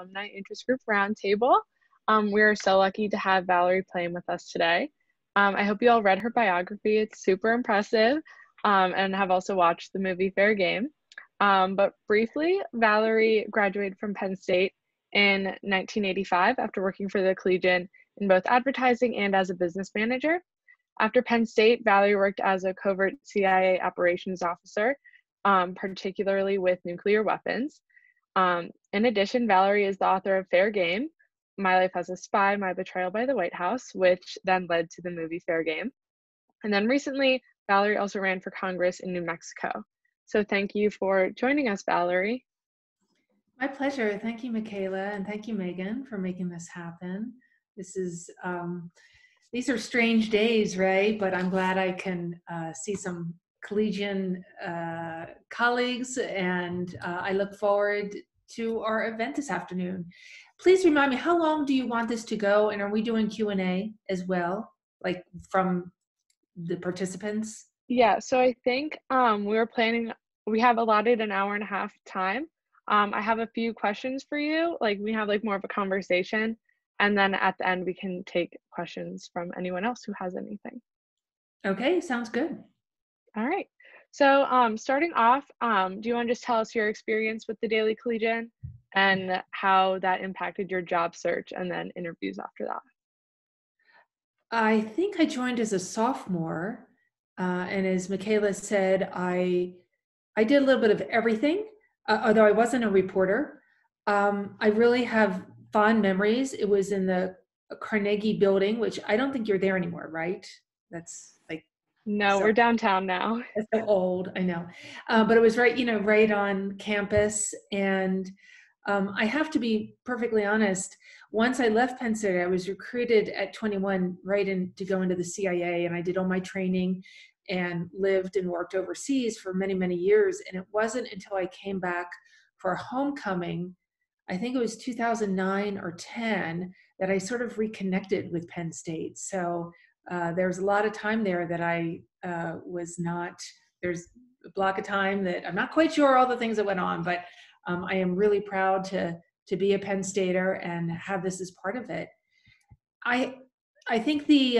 Alumni Interest Group Roundtable. We are so lucky to have Valerie Plame with us today. I hope you all read her biography. It's super impressive, and have also watched the movie Fair Game. But briefly, Valerie graduated from Penn State in 1985 after working for the Collegian in both advertising and as a business manager. After Penn State, Valerie worked as a covert CIA operations officer, particularly with nuclear weapons. In addition, Valerie is the author of Fair Game, My Life as a Spy, My Betrayal by the White House, which then led to the movie Fair Game. And then recently, Valerie also ran for Congress in New Mexico. So thank you for joining us, Valerie. My pleasure. Thank you, Michaela, and thank you, Megan, for making this happen. This is these are strange days, right? But I'm glad I can see some Collegian colleagues, and I look forward to our event this afternoon. Please remind me, how long do you want this to go? And are we doing Q&A as well, like from the participants? Yeah, so I think we have allotted an hour and a half time. I have a few questions for you. Like we have like more of a conversation, and then at the end we can take questions from anyone else who has anything. Okay, sounds good. All right. So starting off, do you want to just tell us your experience with the Daily Collegian and how that impacted your job search and then interviews after that? I think I joined as a sophomore, and as Michaela said, I did a little bit of everything, although I wasn't a reporter. I really have fond memories. It was in the Carnegie building, which I don't think you're there anymore, right? That's like... No, we're downtown now. That's so old, I know. But it was right on campus. And I have to be perfectly honest, once I left Penn State, I was recruited at 21 to go into the CIA, and I did all my training and lived and worked overseas for many, many years. And it wasn't until I came back for homecoming, I think it was 2009 or 10, that I sort of reconnected with Penn State. So there was a lot of time there that I was not, there's a block of time that I'm not quite sure all the things that went on, but I am really proud to be a Penn Stater and have this as part of it. I think the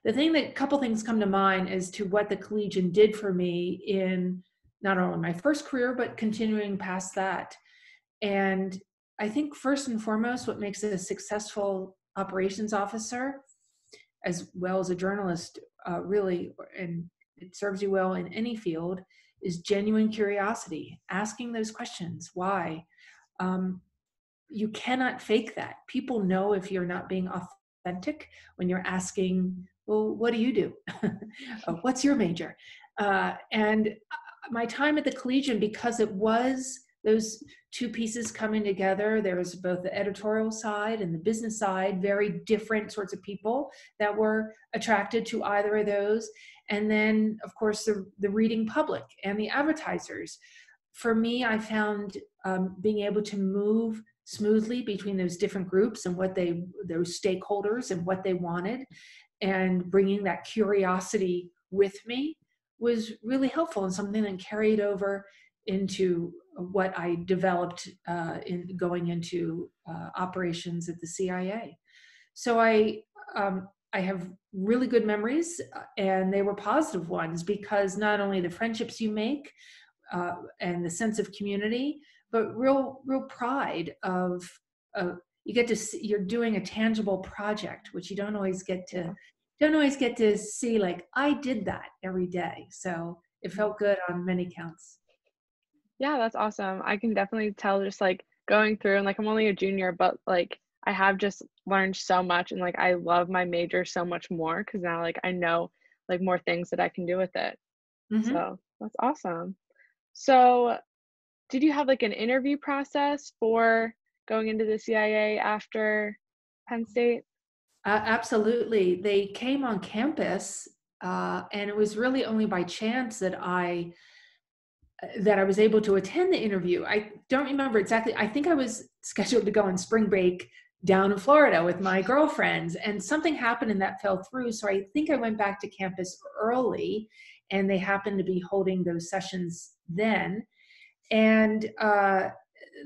thing that, couple things come to mind as to what the Collegian did for me in not only my first career, but continuing past that. And I think first and foremost, what makes a successful operations officer, as well as a journalist, really, and it serves you well in any field, is genuine curiosity, asking those questions. Why? You cannot fake that. People know if you're not being authentic when you're asking, well, what do you do? What's your major? And my time at the Collegian, because it was those two pieces coming together, there was both the editorial side and the business side, very different sorts of people that were attracted to either of those. And then, of course, the reading public and the advertisers. For me, I found being able to move smoothly between those different groups and those stakeholders and what they wanted, and bringing that curiosity with me was really helpful, and something that carried over into what I developed in going into operations at the CIA. So I have really good memories, and they were positive ones, because not only the friendships you make and the sense of community, but real pride of you get to see, you're doing a tangible project, which you don't always get to see. Like, I did that every day, so it felt good on many counts. Yeah, that's awesome. I can definitely tell, just like going through, and like I'm only a junior, but like I have just learned so much, and like I love my major so much more because now like I know like more things that I can do with it. Mm-hmm. So that's awesome. So did you have like an interview process for going into the CIA after Penn State? Absolutely. They came on campus, and it was really only by chance that I was able to attend the interview. I don't remember exactly. I think I was scheduled to go on spring break down in Florida with my girlfriends, and something happened and that fell through. So I think I went back to campus early, and they happened to be holding those sessions then. And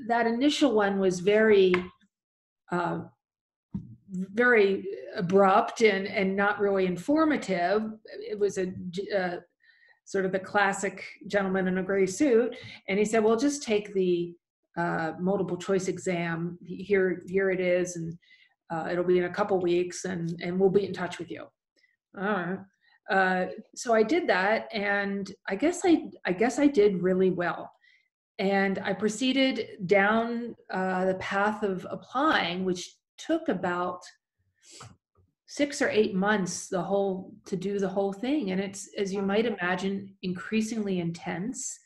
that initial one was very, very abrupt and not really informative. It was a sort of the classic gentleman in a gray suit. And he said, well, just take the multiple choice exam. Here it is. And it'll be in a couple weeks and we'll be in touch with you. All right. So I did that, and I guess I did really well. And I proceeded down the path of applying, which took about 6 or 8 months to do the whole thing. And it's, as you might imagine, increasingly intense.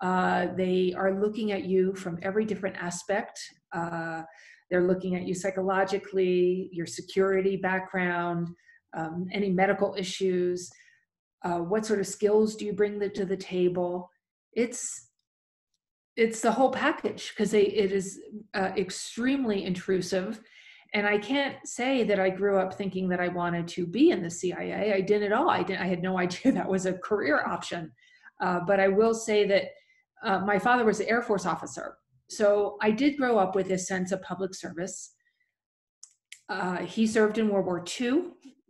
They are looking at you from every different aspect. They're looking at you psychologically, your security background, any medical issues, what sort of skills do you bring to the table. It's the whole package, because it is extremely intrusive. And I can't say that I grew up thinking that I wanted to be in the CIA. I didn't at all. I had no idea that was a career option. But I will say that my father was an Air Force officer. So I did grow up with a sense of public service. He served in World War II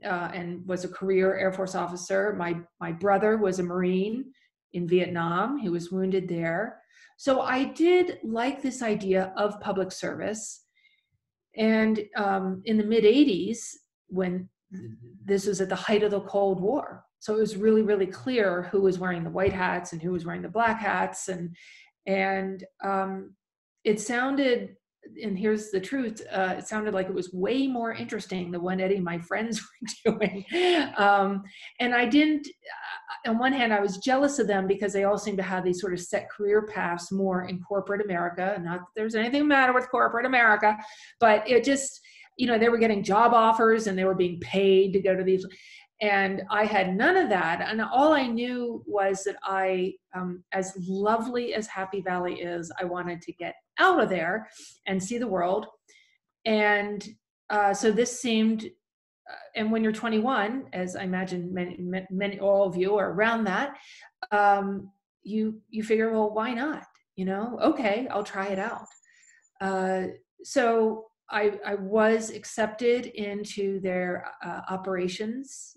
and was a career Air Force officer. My brother was a Marine in Vietnam. He was wounded there. So I did like this idea of public service. And in the mid 80s, when this was at the height of the Cold War, so it was really, really clear who was wearing the white hats and who was wearing the black hats. And it sounded, and here's the truth, it sounded like it was way more interesting than what Eddie and my friends were doing. And I didn't, on one hand, I was jealous of them because they all seemed to have these sort of set career paths more in corporate America. Not that there's anything the matter with corporate America, but it just, they were getting job offers and they were being paid to go to these. And I had none of that. And all I knew was that as lovely as Happy Valley is, I wanted to get out of there and see the world. And so this seemed, and when you're 21, as I imagine many all of you are around that, you figure, well, why not? Okay, I'll try it out. So I was accepted into their operations.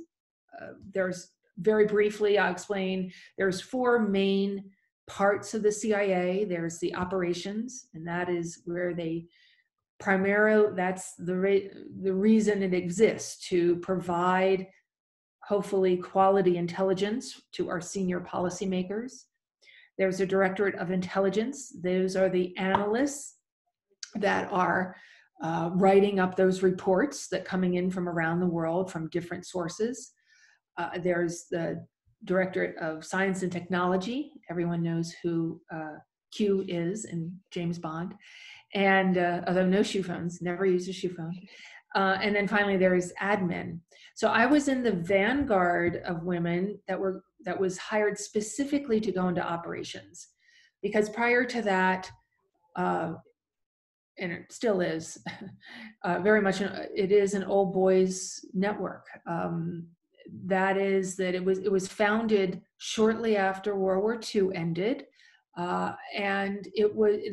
There's, very briefly, I'll explain, there's 4 main parts of the CIA. There's the operations, and that is where they primarily, that's the reason it exists, to provide, hopefully, quality intelligence to our senior policymakers. There's a Directorate of Intelligence. Those are the analysts that are writing up those reports that coming in from around the world from different sources. There's the Directorate of Science and Technology. Everyone knows who Q is in James Bond. And although no shoe phones, never used a shoe phone. And then finally there is admin. So I was in the vanguard of women that was hired specifically to go into operations, because prior to that, and it still is very much, it is an old boys network. That is that it was founded shortly after World War II ended. And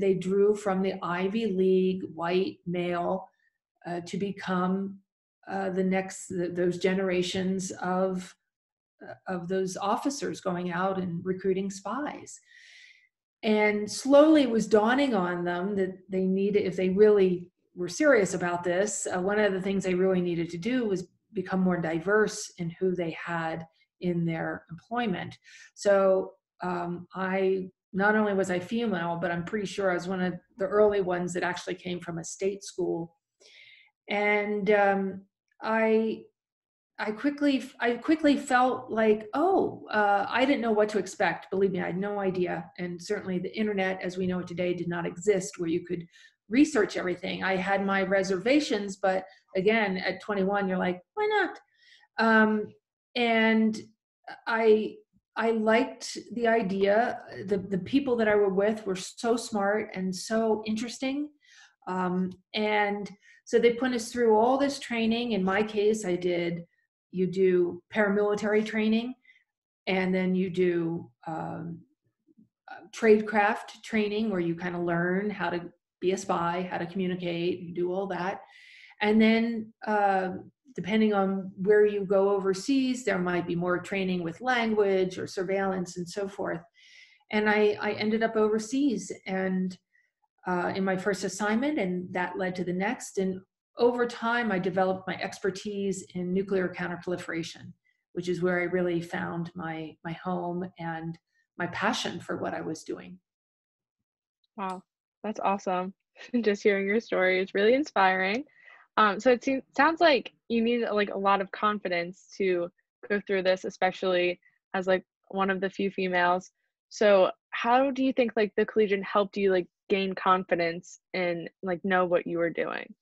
they drew from the Ivy League white male to become those generations of those officers going out and recruiting spies. And slowly it was dawning on them that they needed, if they really were serious about this, one of the things they really needed to do was become more diverse in who they had in their employment. So not only was I female, but I'm pretty sure I was one of the early ones that actually came from a state school. And I quickly felt like, I didn't know what to expect. Believe me, I had no idea. And certainly the internet, as we know it today, did not exist where you could research everything. I had my reservations, but again, at 21, you're like, why not? And I liked the idea. The people that I were with were so smart and so interesting. And so they put us through all this training. In my case, you do paramilitary training, and then you do tradecraft training where you kind of learn how to be a spy, how to communicate, you do all that. And then depending on where you go overseas, there might be more training with language or surveillance and so forth. And I ended up overseas and in my first assignment, and that led to the next. And over time, I developed my expertise in nuclear counterproliferation, which is where I really found my home and my passion for what I was doing. Wow, that's awesome. Just hearing your story is really inspiring. So sounds like you need like a lot of confidence to go through this, especially as like one of the few females. So how do you think like the Collegian helped you like gain confidence and like know what you were doing?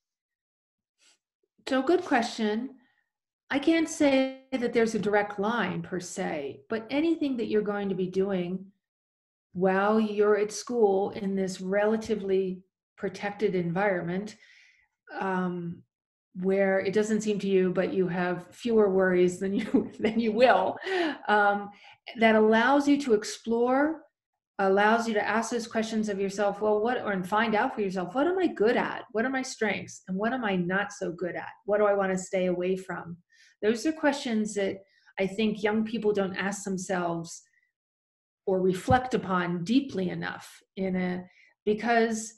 So, good question. I can't say that there's a direct line per se, but anything that you're going to be doing while you're at school in this relatively protected environment, um, where it doesn't seem to you, but you have fewer worries than you will, um, that allows you to explore, allows you to ask those questions of yourself. Well, and find out for yourself, what am I good at? What are my strengths? And what am I not so good at? What do I want to stay away from? Those are questions that I think young people don't ask themselves or reflect upon deeply enough because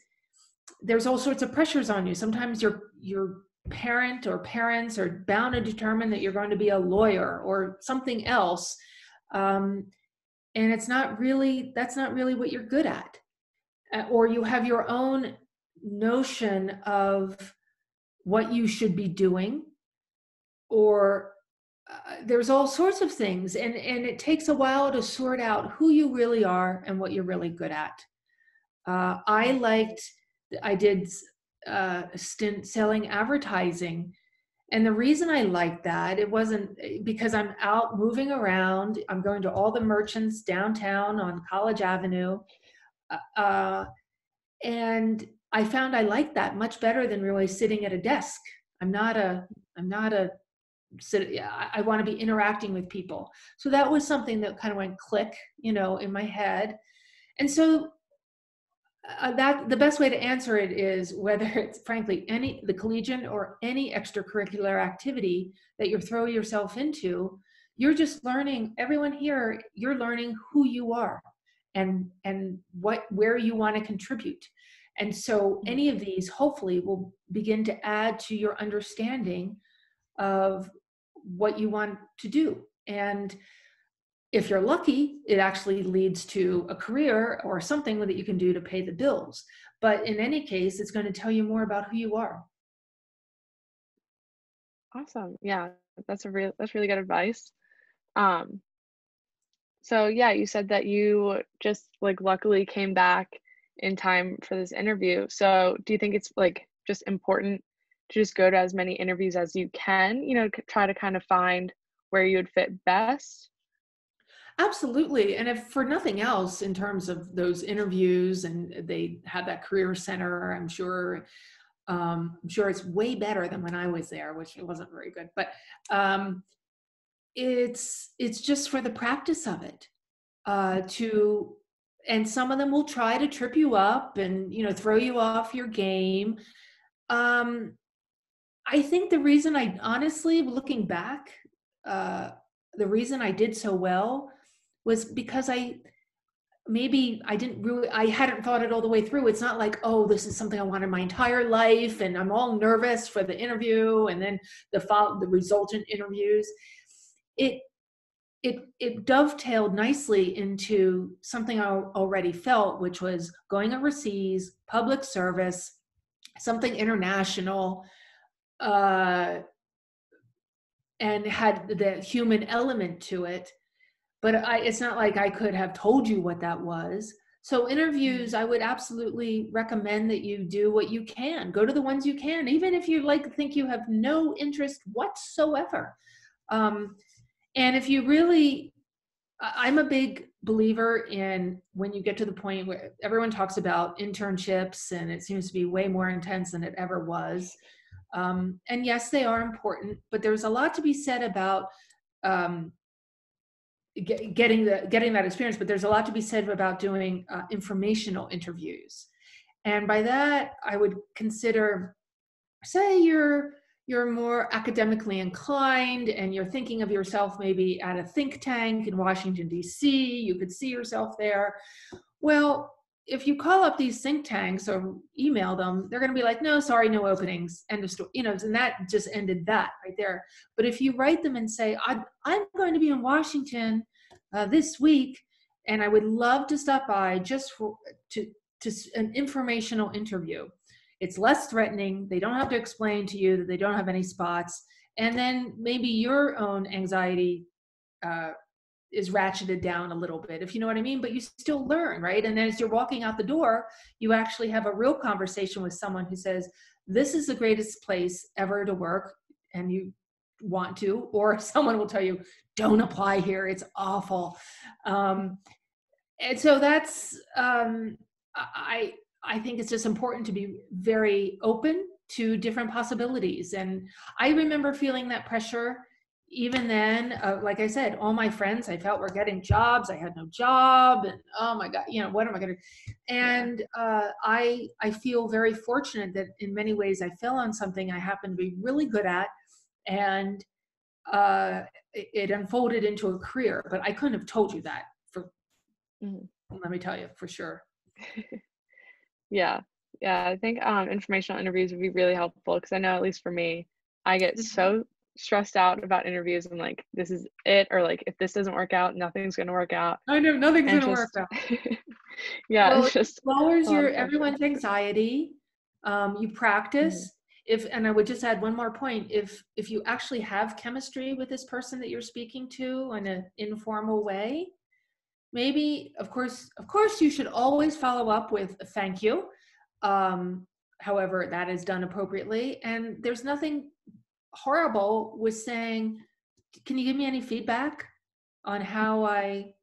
there's all sorts of pressures on you. Sometimes your parent or parents are bound to determine that you're going to be a lawyer or something else, and that's not really what you're good at. Or you have your own notion of what you should be doing, or there's all sorts of things, and it takes a while to sort out who you really are and what you're really good at. I did a stint selling advertising. And the reason I liked that, it wasn't because I'm out moving around. I'm going to all the merchants downtown on College Avenue. Uh, and I found I liked that much better than really sitting at a desk. I'm not a I want to be interacting with people. So that was something that kind of went click, in my head. And so that the best way to answer it is whether it's frankly the Collegian or any extracurricular activity that you throw yourself into, you're just learning. Everyone here, you're learning who you are and where you want to contribute. And so any of these hopefully will begin to add to your understanding of what you want to do. And if you're lucky, it actually leads to a career or something that you can do to pay the bills. But in any case, it's going to tell you more about who you are. Awesome. Yeah, that's really good advice. Um, so yeah, you said that you just like luckily came back in time for this interview. So do you think it's like just important to just go to as many interviews as you can, try to kind of find where you would fit best? Absolutely. And if for nothing else, in terms of those interviews, and they have that career center, I'm sure it's way better than when I was there, which it wasn't very good. But it's just for the practice of it. And some of them will try to trip you up and throw you off your game. I think the reason I honestly, looking back, the reason I did so well was because I hadn't thought it all the way through. It's not like, oh, this is something I wanted my entire life and I'm all nervous for the interview and then the resultant interviews. It dovetailed nicely into something I already felt, which was going overseas, public service, something international, and had the human element to it. But it's not like I could have told you what that was. So interviews, I would absolutely recommend that you do what you can. Go to the ones you can, even if you think you have no interest whatsoever. And if you really, I'm a big believer in when you get to the point where everyone talks about internships, and it seems to be way more intense than it ever was. And yes, they are important, but there's a lot to be said about getting that experience. But there's a lot to be said about doing informational interviews. And by that, I would consider, say you're more academically inclined and you're thinking of yourself maybe at a think tank in Washington, D.C., you could see yourself there. Well, if you call up these think tanks or email them, they're going to be like, no, sorry, no openings, end of story. And that just ended that right there. But if you write them and say, I'm going to be in Washington this week, and I would love to stop by just to an informational interview. It's less threatening. They don't have to explain to you that they don't have any spots. And then maybe your own anxiety is ratcheted down a little bit, if you know what I mean, but you still learn, right? And then as you're walking out the door, you actually have a real conversation with someone who says, this is the greatest place ever to work, and you want to, or someone will tell you, don't apply here, it's awful. And so that's, I think it's just important to be very open to different possibilities. And I remember feeling that pressure even then. Like I said, all my friends I felt were getting jobs. I had no job, and oh my God, what am I going to do? And I feel very fortunate that in many ways I fell on something I happen to be really good at, and it unfolded into a career. But I couldn't have told you that let me tell you for sure. Yeah. I think informational interviews would be really helpful, because I know, at least for me, I get so stressed out about interviews and like, this is it, or like, if this doesn't work out, nothing's going to work out. I know nothing's going to work out. Yeah, well, it's just it lowers everyone's anxiety. You practice. And I would just add one more point. If you actually have chemistry with this person that you're speaking to in an informal way, maybe, of course, you should always follow up with a thank you. However, that is done appropriately. And there's nothing horrible with saying, can you give me any feedback on how I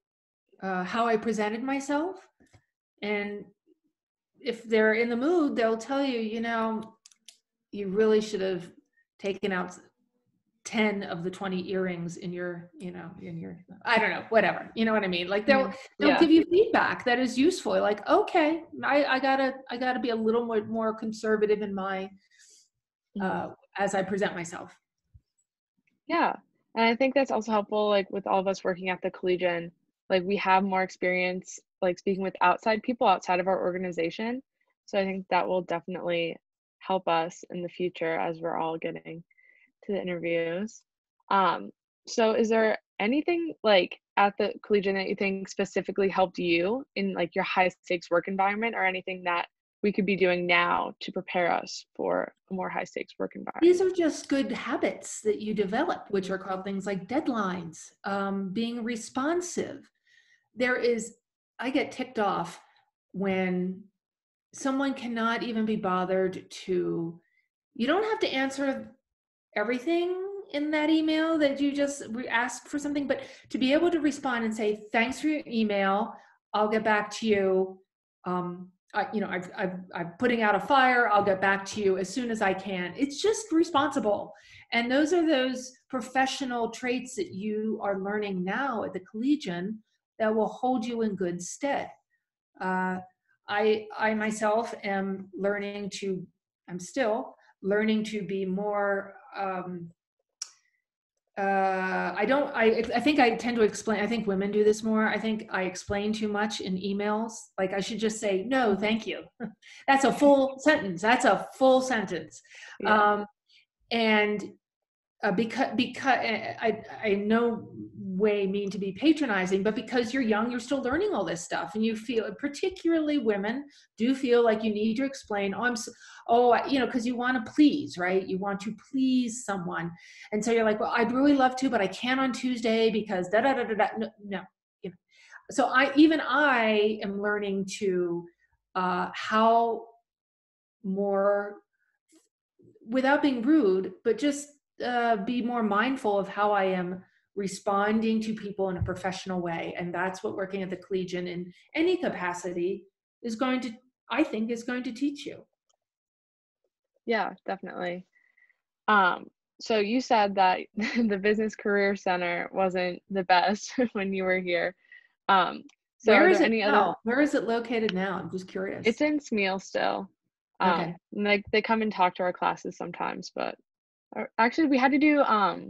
presented myself? And if they're in the mood, they'll tell you, you really should have taken out 10 of the 20 earrings in your, I don't know, whatever, you know what I mean? Like they'll give you feedback that is useful. Like, okay, I gotta be a little more conservative in my, as I present myself. Yeah. And I think that's also helpful, like with all of us working at the Collegian, like we have more experience, like speaking with outside people outside of our organization. So I think that will definitely help us in the future as we're all getting to the interviews. So is there anything like at the Collegian that you think specifically helped you in like your high stakes work environment, or anything that we could be doing now to prepare us for a more high stakes work environment? These are just good habits that you develop, which are called things like deadlines, being responsive. I get ticked off when someone cannot even be bothered to, you don't have to answer everything in that email that you just asked for something, but to be able to respond and say, thanks for your email, I'll get back to you. I'm putting out a fire, I'll get back to you as soon as I can. It's just responsible. And those are those professional traits that you are learning now at the Collegian that will hold you in good stead. I myself am still learning to be more, I think I tend to explain, I think women do this more. I think I explain too much in emails. Like I should just say, no, thank you. That's a full sentence. Yeah. Because I no way mean to be patronizing, but because you're young, you're still learning all this stuff, and you feel, particularly women, do feel like you need to explain. Because you want to please, right? You want to please someone, and so you're like, well, I'd really love to, but I can't on Tuesday because da da da da da. No. So I am learning to how more, without being rude, but just be more mindful of how I am responding to people in a professional way. And that's what working at the Collegian in any capacity is going to teach you. Yeah, definitely. so you said that the Business Career Center wasn't the best when you were here. Um, so Where are is there it any other? now? Where is it located now? I'm just It's curious. in Smeal still. Okay. And, like they come and talk to our classes sometimes, but actually we had to do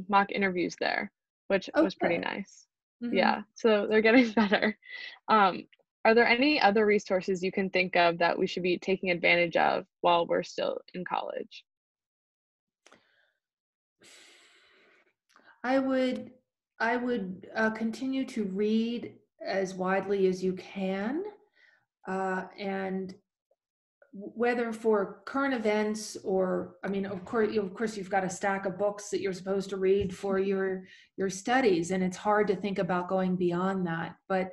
mock interviews there, which Oh, was pretty good. nice. Hmm. Yeah, so they're getting better. Um, are there any other resources you can think of that we should be taking advantage of while we're still in college? I would continue to read as widely as you can, and whether for current events or, I mean, of course, you've got a stack of books that you're supposed to read for your studies, and it's hard to think about going beyond that. But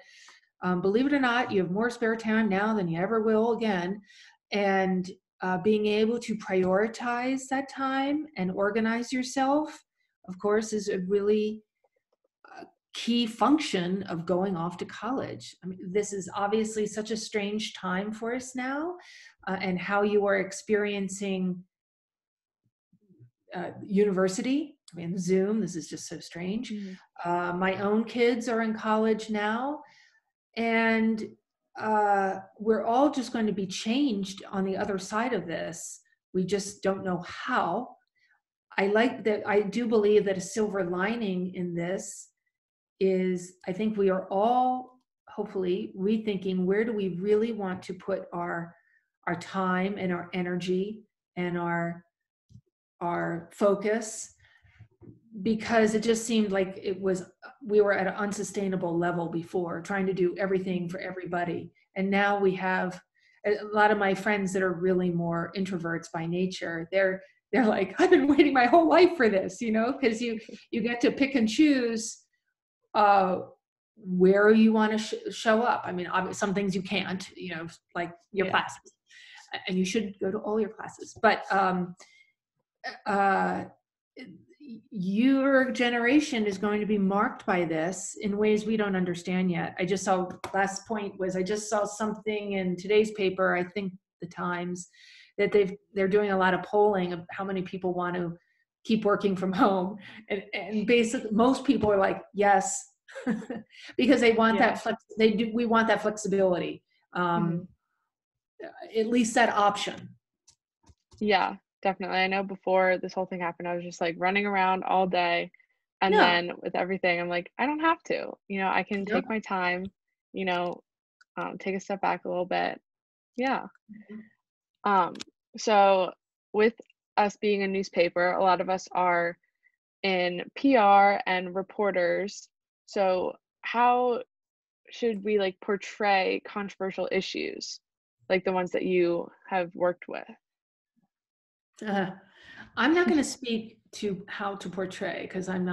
believe it or not, you have more spare time now than you ever will again, and being able to prioritize that time and organize yourself, of course, is a really key function of going off to college. I mean, this is obviously such a strange time for us now, and how you are experiencing university. I mean, Zoom, this is just so strange. Mhm. My own kids are in college now, and we're all just going to be changed on the other side of this. We just don't know how. I like that. I do believe that a silver lining in this is I think we are all hopefully rethinking where do we really want to put our time and our energy and our focus, because it just seemed like we were at an unsustainable level before, trying to do everything for everybody. And now we have a lot of my friends that are really more introverts by nature. They're like, I've been waiting my whole life for this, because you get to pick and choose uh, where you want to show up. I mean, obviously, some things you can't, like your Yeah. classes, and you should go to all your classes. But uh, your generation is going to be marked by this in ways we don't understand yet. I just saw something in today's paper, I think the Times, that they're doing a lot of polling of how many people want to keep working from home, and basically most people are like yes, because they want Yeah. we want that flexibility, Mhm. at least that option. Yeah, definitely. I know before this whole thing happened, I was just like running around all day. And Yeah. then with everything, I'm like, I don't have to. I can Yep. take my time, you know, take a step back a little bit. Yeah. Um, so with us being a newspaper, a lot of us are in PR and reporters. So how should we like portray controversial issues, like the ones that you have worked with? uh, I'm not going to speak to how to portray, because Okay. I'm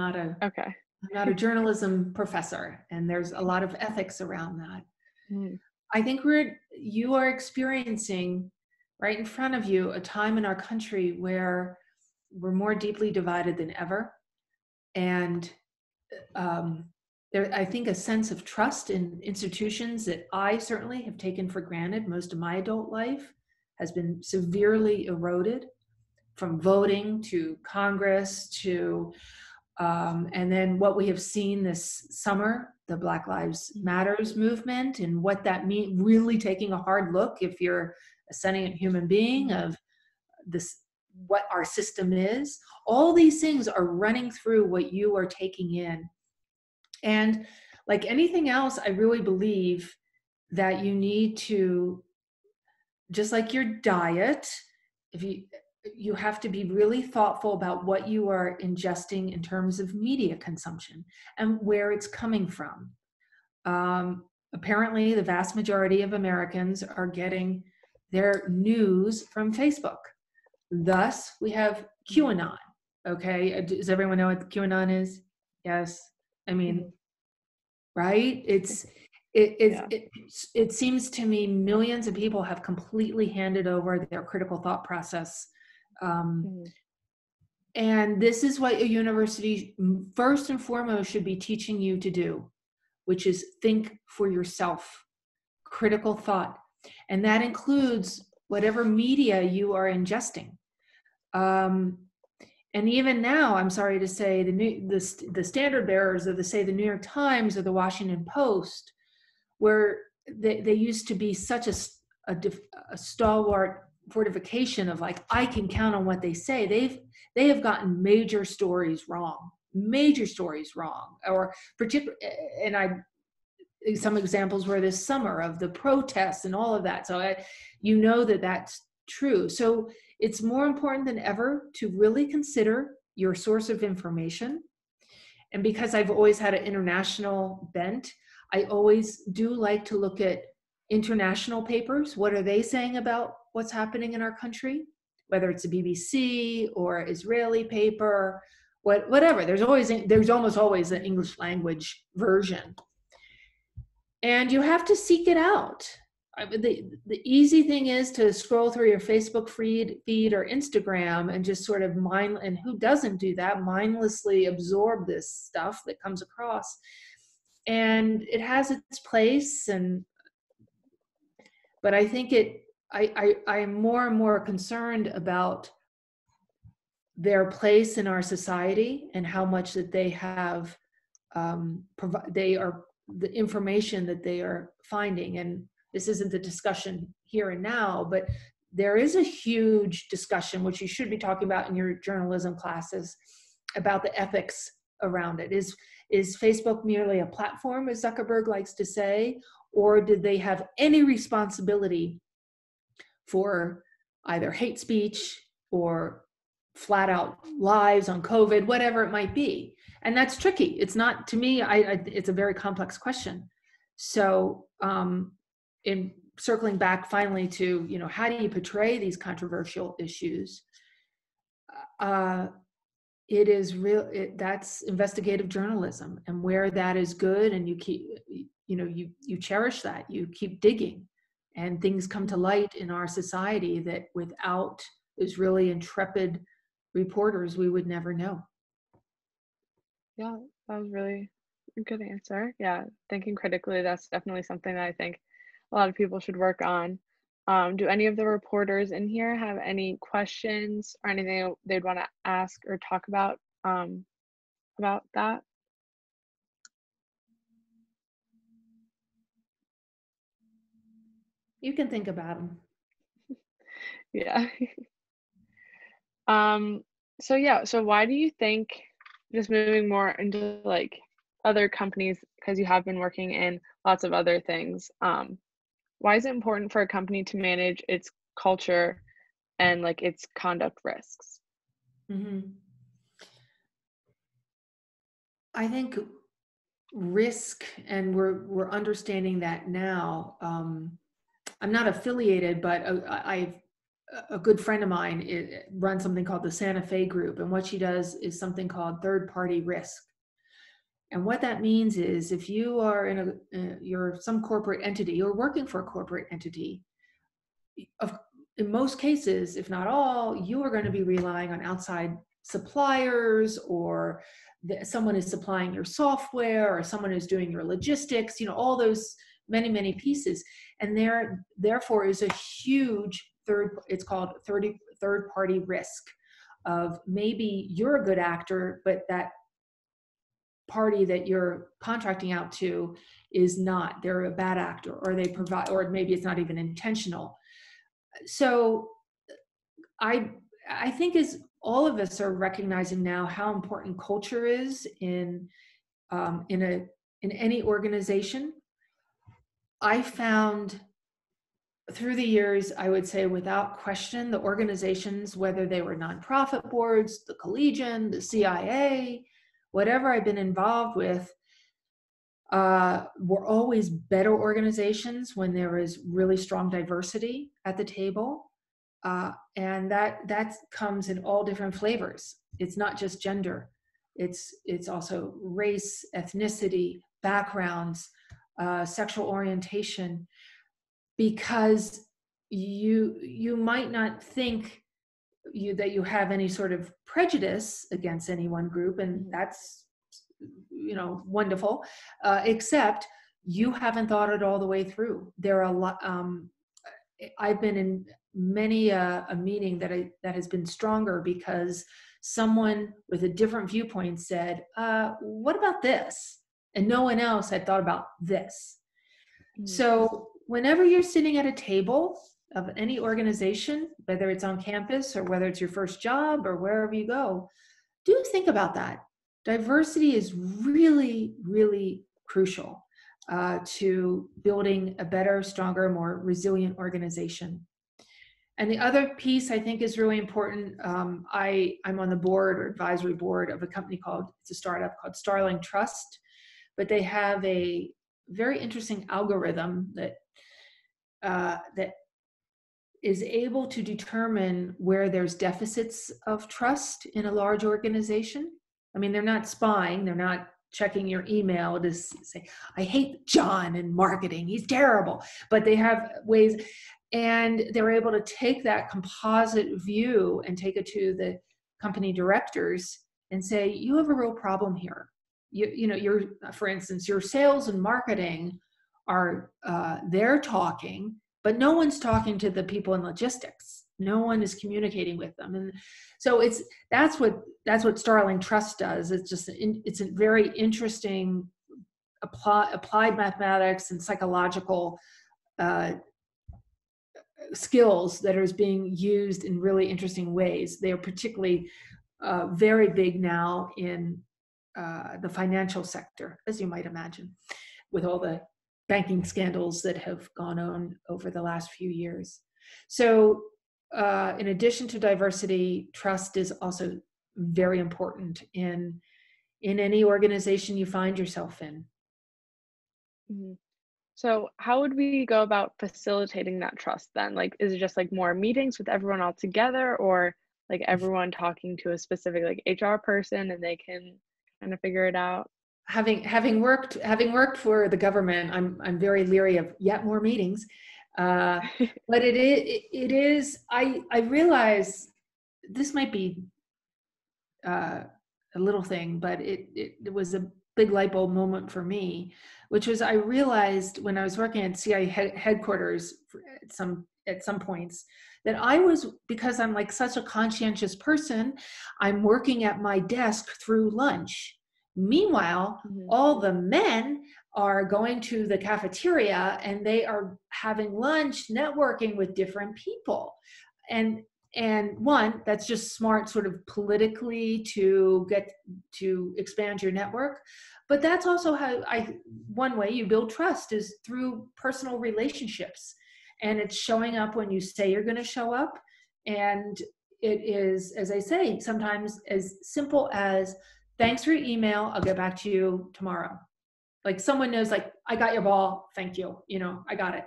not a journalism professor, and there's a lot of ethics around that. Mhm. I think you are experiencing right in front of you a time in our country where we're more deeply divided than ever, and um, I think a sense of trust in institutions that I certainly have taken for granted most of my adult life has been severely eroded, from voting to Congress to and then what we have seen this summer, the Black Lives Mhm. Matters movement, and what that means, really taking a hard look, if you're a sentient human being, Mhm. of this, what our system is. All these things are running through what you are taking in. And like anything else, I really believe that you need to, just like your diet, if you have to be really thoughtful about what you are ingesting in terms of media consumption and where it's coming from. Apparently, the vast majority of Americans are getting their news from Facebook. Thus, we have Mhm. QAnon. Okay, does everyone know what QAnon is? Yes. I mean, Mhm. right? It, it Yeah. it it seems to me millions of people have completely handed over their critical thought process, um, Mhm. and this is what a university first and foremost should be teaching you to do, which is think for yourself, critical thought, and that includes whatever media you are ingesting. Um, And even now, I'm sorry to say, the standard bearers of the New York Times or the Washington Post, where they used to be such a stalwart fortification of like, I can count on what they say. They have gotten major stories wrong, or particular. And some examples were this summer of the protests and all of that. So that's true. So it's more important than ever to really consider your source of information. And because I've always had an international bent, I always do like to look at international papers. What are they saying about what's happening in our country? Whether it's a BBC or Israeli paper, whatever. There's almost always an English language version. And you have to seek it out. The easy thing is to scroll through your Facebook feed or Instagram and just sort of and who doesn't do that, mindlessly absorb this stuff that comes across. And it has its place, but I think I'm more and more concerned about their place in our society and how much that they have, the information that they are finding. And this isn't the discussion here and now, but there is a huge discussion, which you should be talking about in your journalism classes, about the ethics around it. Is Facebook merely a platform, as Zuckerberg likes to say, or did they have any responsibility for either hate speech or flat out lies on COVID, whatever it might be? And that's tricky. It's not, to me, it's a very complex question. So in circling back finally to, how do you portray these controversial issues? It is that's investigative journalism, and where that is good, and you keep, you cherish that, you keep digging, and things come to light in our society that without those really intrepid reporters, we would never know. Yeah, that was really a good answer. Yeah, thinking critically, that's definitely something that I think a lot of people should work on. Do any of the reporters in here have any questions or anything they'd want to ask or talk about that? You can think about them. Yeah. So why do you think, just moving more into like other companies, because you have been working in lots of other things, why is it important for a company to manage its culture and like its conduct risks? Mm-hmm. I think risk, and we're understanding that now. I'm not affiliated, but a good friend of mine runs something called the Santa Fe Group, and what she does is something called third-party risk. And what that means is, if you are you're some corporate entity, you're working for a corporate entity, in most cases, if not all, you are going to be relying on outside suppliers, or someone is supplying your software, or someone is doing your logistics, all those many pieces. And therefore is a huge it's called third party risk of, maybe you're a good actor, but that party that you're contracting out to is not, they're a bad actor, or they provide, or maybe it's not even intentional. So I think, as all of us are recognizing now, how important culture is in any organization. I found through the years, I would say without question, the organizations, whether they were nonprofit boards, the Collegian, the CIA, whatever I've been involved with, were always better organizations when there is really strong diversity at the table. And that comes in all different flavors. It's not just gender. It's also race, ethnicity, backgrounds, sexual orientation, because you might not think that you have any sort of prejudice against any one group, and that's wonderful, except you haven't thought it all the way through. There are a lot. I've been in many a meeting that has been stronger because someone with a different viewpoint said, what about this? And no one else had thought about this. Mm. So whenever you're sitting at a table of any organization, whether it's on campus or whether it's your first job or wherever you go, do think about that. Diversity is really, really crucial to building a better, stronger, more resilient organization. And the other piece I think is really important. I'm on the board or advisory board of a company it's a startup called Starling Trust, but they have a very interesting algorithm that is able to determine where there's deficits of trust in a large organization. I mean, they're not spying, they're not checking your email to say, I hate John in marketing, he's terrible. But they have ways, and they're able to take that composite view and take it to the company directors and say, you have a real problem here. You're, for instance, your sales and marketing are, they're talking, but no one's talking to the people in logistics. No one is communicating with them. And so that's what Starling Trust does. It's a very interesting applied mathematics and psychological skills that are being used in really interesting ways. They are particularly very big now in the financial sector, as you might imagine, with all the banking scandals that have gone on over the last few years. So in addition to diversity, trust is also very important in any organization you find yourself in. Mm-hmm. So how would we go about facilitating that trust then? Like, is it just like more meetings with everyone all together, or like everyone talking to a specific like HR person and they can kind of figure it out? Having worked for the government, I'm very leery of yet more meetings. But it is. I realize this might be a little thing, but it was a big light bulb moment for me, which was I realized when I was working at CIA headquarters at some points that because I'm like such a conscientious person, I'm working at my desk through lunch. Meanwhile, Mm-hmm. all the men are going to the cafeteria and they are having lunch, networking with different people. And one, that's just smart sort of politically to expand your network. But that's also one way you build trust is through personal relationships. And it's showing up when you say you're going to show up. And it is, as I say, sometimes as simple as, thanks for your email, I'll get back to you tomorrow. Like someone knows, like, I got your ball, thank you, I got it.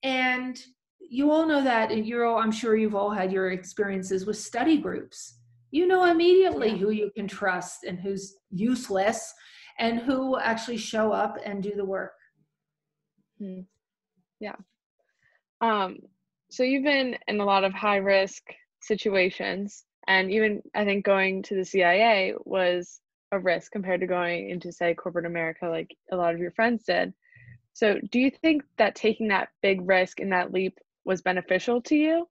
And you all know that I'm sure you've all had your experiences with study groups. You know immediately who you can trust and who's useless and who will actually show up and do the work. Yeah. So you've been in a lot of high risk situations, and even I think going to the CIA was a risk compared to going into, say, corporate America, like a lot of your friends did. So do you think that taking that big risk and that leap was beneficial to you?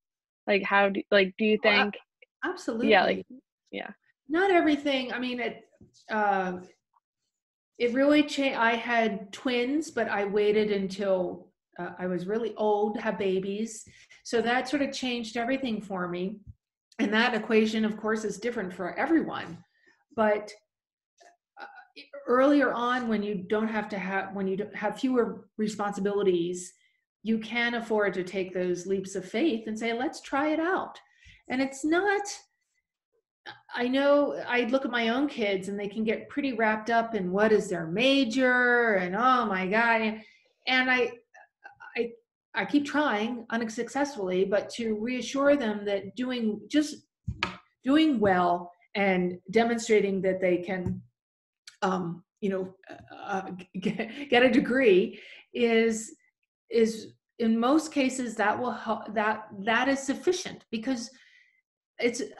Like, do you think? Absolutely. Yeah. Not everything. I mean, it really changed. I had twins, but I waited until I was really old to have babies. So that sort of changed everything for me. And that equation, of course, is different for everyone. But earlier on, when you have fewer responsibilities, you can afford to take those leaps of faith and say, let's try it out. And it's not, I know I look at my own kids and they can get pretty wrapped up in what is their major and oh my God. And I keep trying unsuccessfully, but to reassure them that doing well and demonstrating that they can, get a degree is in most cases that will help, that is sufficient, because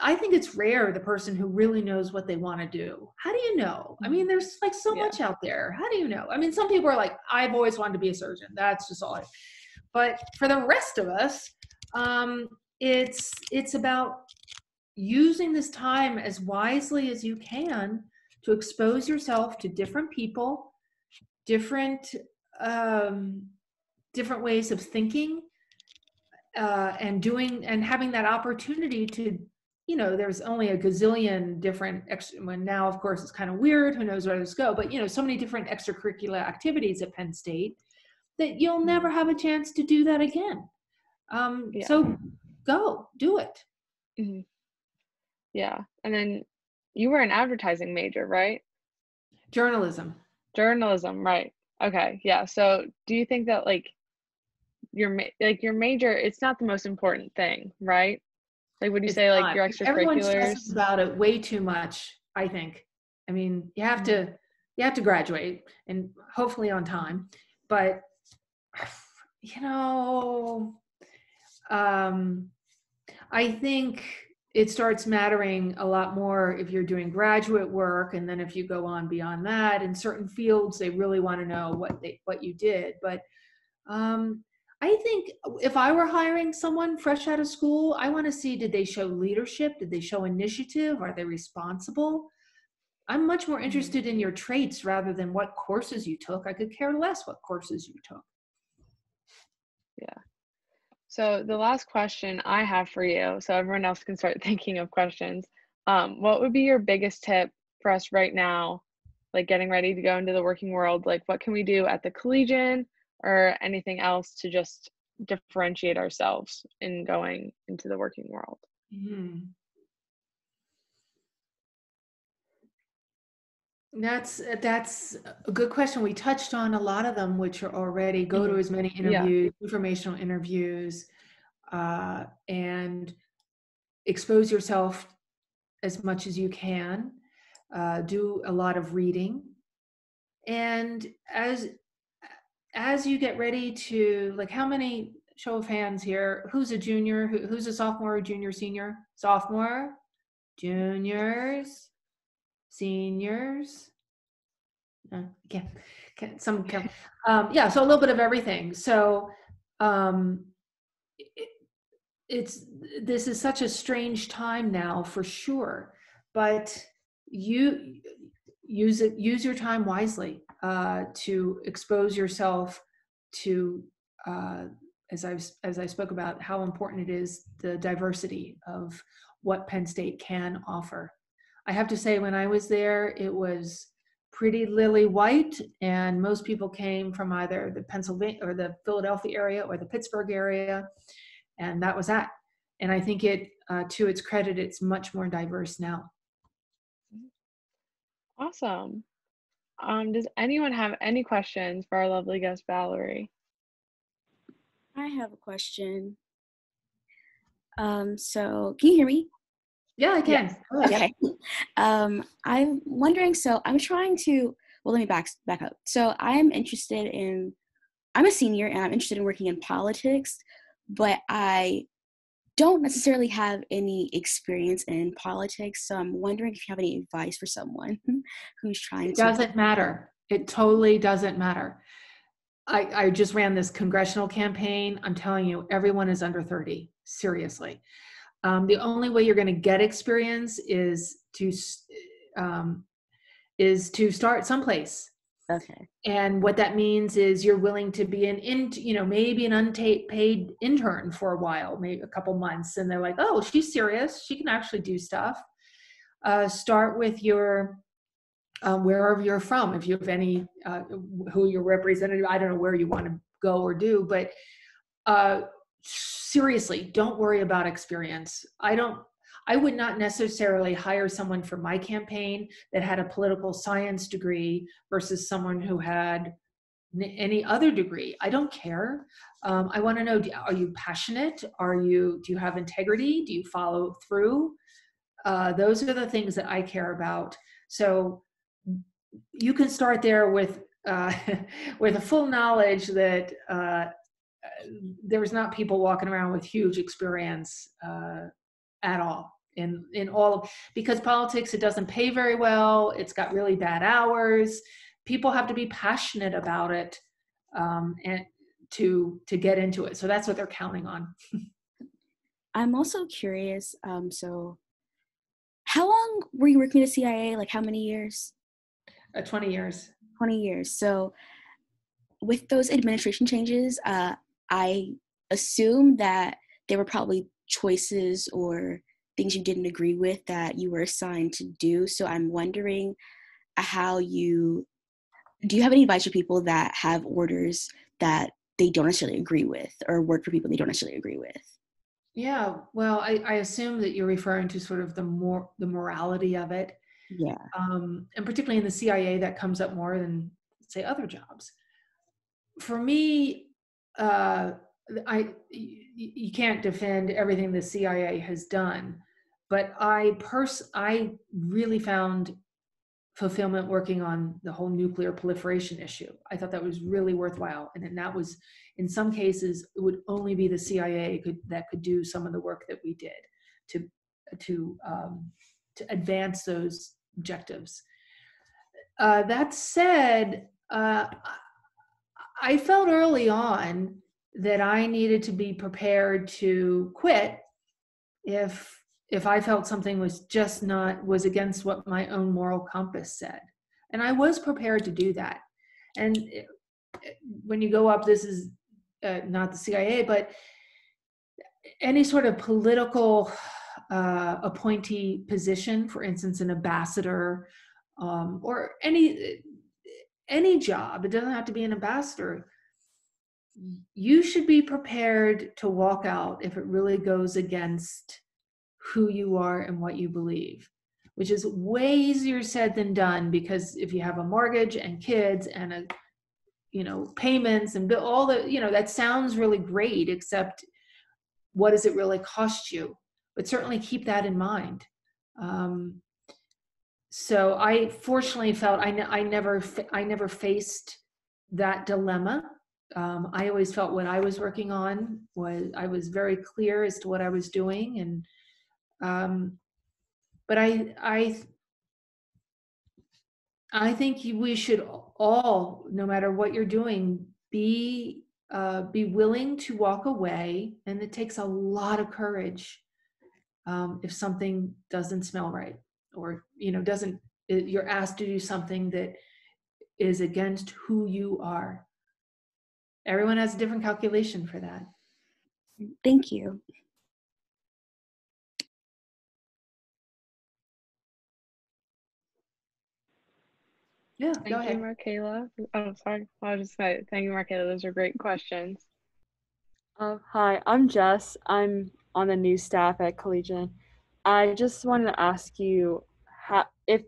I think it's rare the person who really knows what they want to do. How do you know? I mean, there's like so much out there. How do you know? I mean, some people are like, I've always wanted to be a surgeon. That's just all. But for the rest of us, it's about using this time as wisely as you can to expose yourself to different people, different different ways of thinking, and having that opportunity to, there's only a gazillion different when now of course it's kind of weird, who knows where this go, but so many different extracurricular activities at Penn State that you'll never have a chance to do that again. Yeah. So go do it. Mm-hmm. Yeah. And then you were an advertising major, right? Journalism, Right. Okay. Yeah. So do you think that your major, it's not the most important thing, right? Like, would you it's say not. your Everyone extracurriculars? stresses about it way too much, I think. I mean, you have to graduate, and hopefully on time, but I think it starts mattering a lot more if you're doing graduate work, and then if you go on beyond that in certain fields, they really want to know what you did. But I think if I were hiring someone fresh out of school, I want to see, did they show leadership? Did they show initiative? Are they responsible? I'm much more interested in your traits rather than what courses you took. I could care less what courses you took. Yeah. So the last question I have for you, so everyone else can start thinking of questions. What would be your biggest tip for us right now, like getting ready to go into the working world? Like, what can we do at the Collegian or anything else to just differentiate ourselves in going into the working world? Mm. That's a good question. We touched on a lot of them, which are already go to as many interviews, informational interviews, and expose yourself as much as you can. Do a lot of reading, and as you get ready to, like, how many, show of hands here, who's a junior, who's a sophomore, junior, senior, sophomore, juniors, seniors. Some can. Yeah, so a little bit of everything. So this is such a strange time now, for sure, but you use your time wisely to expose yourself to, as I spoke about how important it is, the diversity of what Penn State can offer. I have to say, when I was there, it was pretty lily white, and most people came from either the Pennsylvania or the Philadelphia area or the Pittsburgh area, and that was that. And I think to its credit, it's much more diverse now. Awesome. Does anyone have any questions for our lovely guest, Valerie? I have a question. So can you hear me? Yeah, I can. Yes. Okay. I'm wondering, so I'm trying to, well, let me back up. So I'm a senior and I'm interested in working in politics, but I don't necessarily have any experience in politics. So I'm wondering if you have any advice for someone who's trying to. It doesn't matter. It totally doesn't matter. I just ran this congressional campaign. I'm telling you, everyone is under 30. Seriously. The only way you're going to get experience is to start someplace. Okay. And what that means is you're willing to be maybe an unpaid intern for a while, maybe a couple months. And they're like, oh, she's serious. She can actually do stuff. Start with your, wherever you're from. If you have any, who your representative, I don't know where you want to go or do, but seriously, don't worry about experience. I would not necessarily hire someone for my campaign that had a political science degree versus someone who had any other degree. I don't care. I want to know, are you passionate? Do you have integrity? Do you follow through? Those are the things that I care about. So you can start there with with a full knowledge that there's not people walking around with huge experience at all in all of, because politics, it doesn't pay very well. It's got really bad hours. People have to be passionate about it and to get into it. So that's what they're counting on. I'm also curious. So how long were you working at the CIA? Like how many years? 20 years. 20 years. So with those administration changes, I assume that there were probably choices or things you didn't agree with that you were assigned to do. So I'm wondering do you have any advice for people that have orders that they don't necessarily agree with, or work for people they don't necessarily agree with? Yeah, well, I assume that you're referring to sort of the morality of it, Yeah. and particularly in the CIA, that comes up more than, say, other jobs. For me, you can't defend everything the CIA has done, but I really found fulfillment working on the whole nuclear proliferation issue. I thought that was really worthwhile, and then that was, in some cases, it would only be the CIA that could do some of the work that we did to to advance those objectives. That said, I felt early on that I needed to be prepared to quit if I felt something was against what my own moral compass said. And I was prepared to do that. And when you go up, this is not the CIA, but any sort of political appointee position, for instance, an ambassador, or any job, it doesn't have to be an ambassador. You should be prepared to walk out if it really goes against who you are and what you believe, which is way easier said than done, because if you have a mortgage and kids and payments and all that sounds really great, except what does it really cost you? But certainly keep that in mind. So I fortunately felt I never faced that dilemma. I always felt what I was working on I was very clear as to what I was doing, and but I think we should all, no matter what you're doing, be willing to walk away, and it takes a lot of courage if something doesn't smell right, or you're asked to do something that is against who you are. Everyone has a different calculation for that. Thank you. Yeah, go Thank you, ahead. Markayla. Oh, sorry. I was just saying, thank you, Markayla. Those are great questions. Hi, I'm Jess. I'm on the news staff at Collegian. I just wanted to ask you, if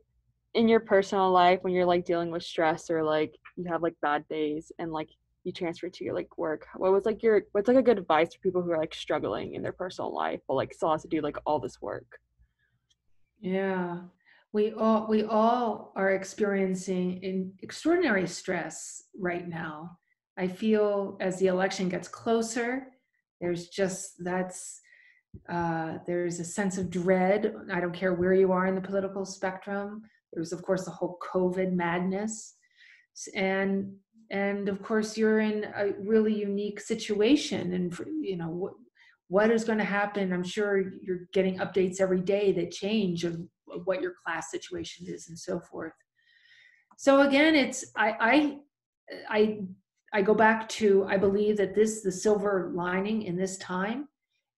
in your personal life, when you're like dealing with stress, or like you have like bad days and like you transfer to your like work, what's like a good advice for people who are like struggling in their personal life but like still has to do like all this work? Yeah, we all are experiencing extraordinary stress right now. I feel as the election gets closer, there's a sense of dread. I don't care where you are in the political spectrum. There's of course the whole COVID madness, and of course you're in a really unique situation, and what is going to happen. I'm sure you're getting updates every day that change of what your class situation is and so forth. So again, I go back to, I believe that the silver lining in this time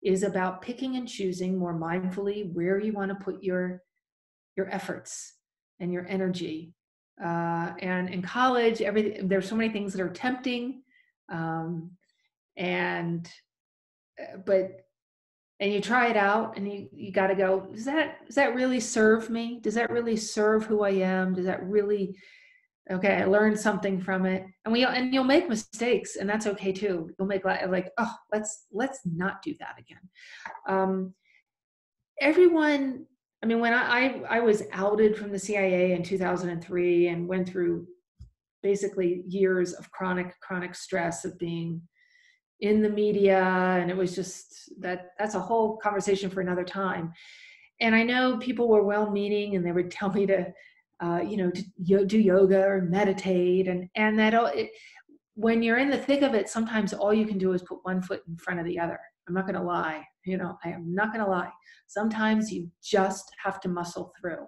is about picking and choosing more mindfully where you want to put your efforts and your energy. And in college, there's so many things that are tempting, and you try it out, and you got to go, does that really serve me? Does that really serve who I am? Does that really, okay, I learned something from it. And you'll make mistakes, and that's okay too. You'll make like, oh, let's not do that again. Everyone, I mean, when I was outed from the CIA in 2003 and went through basically years of chronic stress of being in the media, and it was just that's a whole conversation for another time. And I know people were well-meaning, and they would tell me to do yoga or meditate, and when you're in the thick of it, sometimes all you can do is put one foot in front of the other. I'm not going to lie. I am not going to lie. Sometimes you just have to muscle through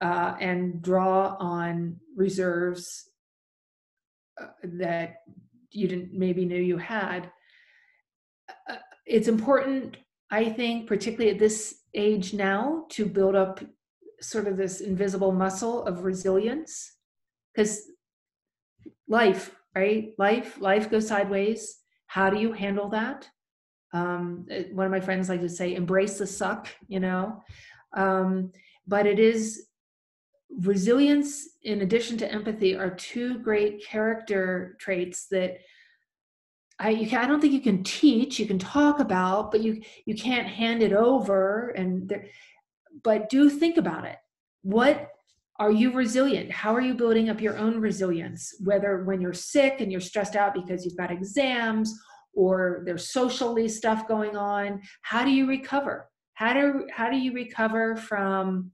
and draw on reserves that you didn't maybe knew you had. It's important, I think, particularly at this age now, to build up sort of this invisible muscle of resilience, because life, right? Life goes sideways. How do you handle that? One of my friends like to say, embrace the suck, but it is resilience in addition to empathy are two great character traits that I don't think you can teach. You can talk about, but you can't hand it over. But do think about it. What are you resilient? How are you building up your own resilience? Whether when you're sick and you're stressed out because you've got exams or there's socially stuff going on, how do you recover? How do you recover from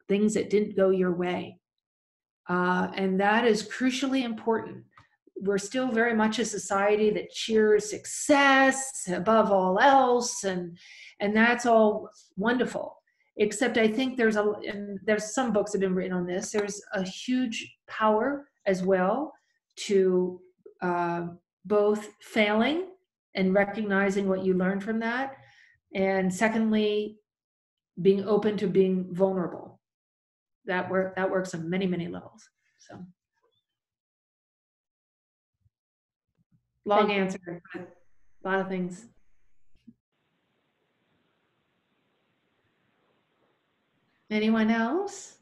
things that didn't go your way? And that is crucially important. We're still very much a society that cheers success above all else, and that's all wonderful. Except I think there's some books that have been written on this. There's a huge power as well to both failing and recognizing what you learned from that, and secondly, being open to being vulnerable. That works on many, many levels. So. Long answer, but a lot of things. Anyone else?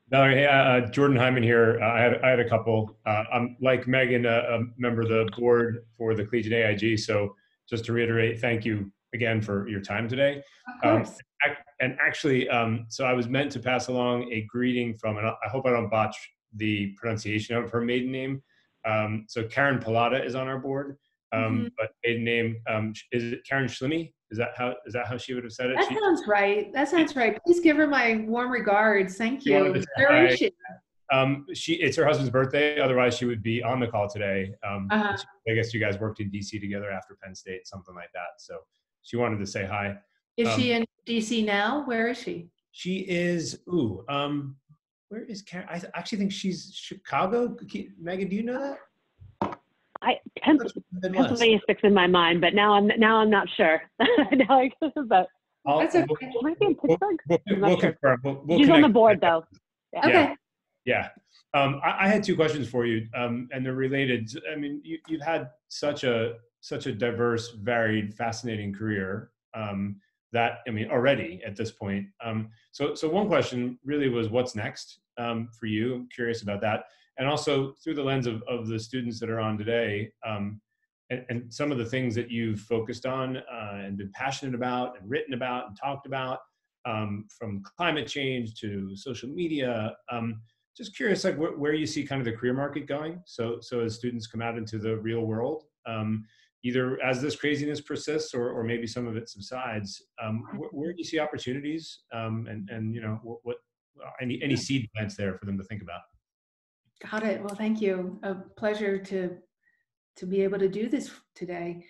Valerie, hey, Jordan Hyman here. I had a couple. I'm like Megan, a member of the board for the Collegian AIG. So just to reiterate, thank you again for your time today. Of course. And actually, so I was meant to pass along a greeting from, and I hope I don't botch the pronunciation of her maiden name. So Karen Pallotta is on our board, but maiden name, is it Karen Schlimmy? Is that how she would have said it? That sounds right. That sounds right. Please give her my warm regards. Thank you. Where is she? It's her husband's birthday. Otherwise, she would be on the call today. Uh-huh. I guess you guys worked in DC together after Penn State, something like that. So she wanted to say hi. Is she in DC now? Where is she? She is. Where is Karen? I actually think she's Chicago. Megan, do you know that? Pennsylvania sticks in my mind, but now I'm not sure. Now I guess, but That's okay. it might be in Pittsburgh. We'll confirm. We'll She's on the connect. board though. Yeah. Okay. Yeah. I had two questions for you, and they're related. I mean, you've had such a diverse, varied, fascinating career that, I mean, already at this point. So one question really was, what's next for you? I'm curious about that. And also through the lens of the students that are on today, and some of the things that you've focused on and been passionate about and written about and talked about, from climate change to social media. Just curious, like where you see kind of the career market going. So as students come out into the real world, either as this craziness persists or maybe some of it subsides, where do you see opportunities? And what any seed plants there for them to think about? Got it. Well, thank you. A pleasure to be able to do this today.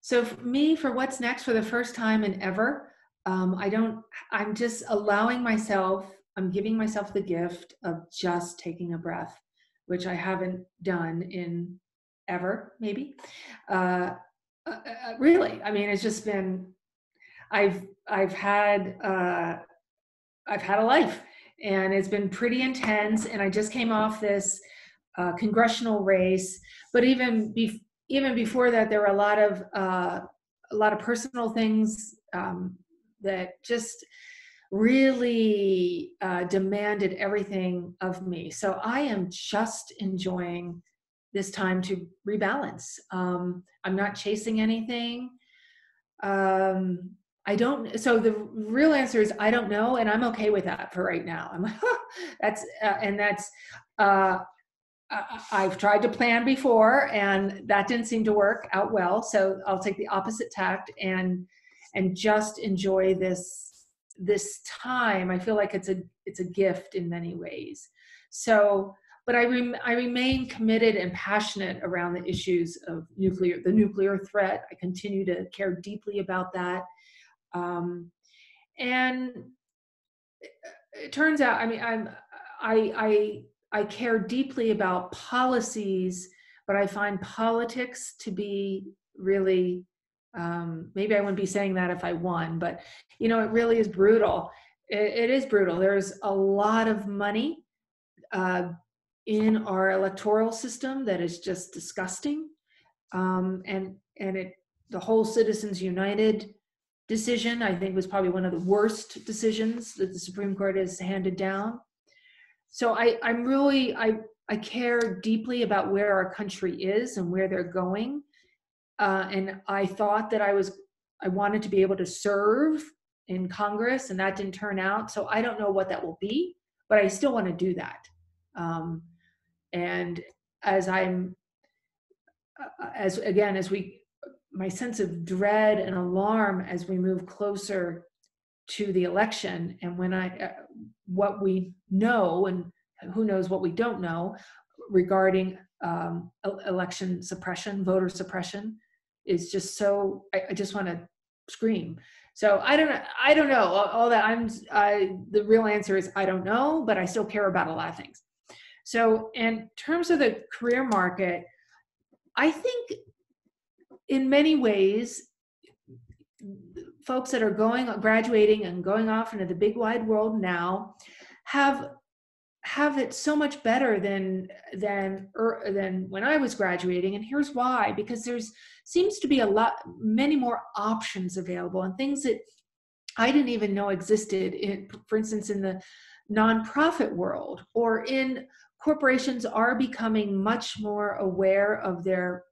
So for me, for what's next, for the first time in ever, I'm just allowing myself, I'm giving myself the gift of just taking a breath, which I haven't done in ever, maybe. Really, I mean, it's just been, I've had a life, and it's been pretty intense. And I just came off this congressional race, but even before that, there were a lot of personal things that just really demanded everything of me. So I am just enjoying this time to rebalance. I'm not chasing anything. So the real answer is I don't know, and I'm okay with that for right now. I'm like, I've tried to plan before, and that didn't seem to work out well. So I'll take the opposite tact and just enjoy this time. I feel like it's a gift in many ways. So but I remain committed and passionate around the issues of the nuclear threat. I continue to care deeply about that. And it turns out, I mean, I care deeply about policies, but I find politics to be really, maybe I wouldn't be saying that if I won, but it really is brutal. It is brutal. There's a lot of money in our electoral system that is just disgusting. And the whole Citizens United decision, I think, was probably one of the worst decisions that the Supreme Court has handed down. So I care deeply about where our country is and where they're going. And I thought that I wanted to be able to serve in Congress, and that didn't turn out. So I don't know what that will be, but I still want to do that. And my sense of dread and alarm as we move closer to the election, and what we know and who knows what we don't know regarding election suppression, voter suppression, is just so, I just want to scream. So I don't know all that. The real answer is I don't know, but I still care about a lot of things. So in terms of the career market, I think in many ways, folks that are graduating and going off into the big wide world now have it so much better than when I was graduating. And here's why: because seems to be many more options available, and things that I didn't even know existed. For instance, in the nonprofit world, or in corporations are becoming much more aware of their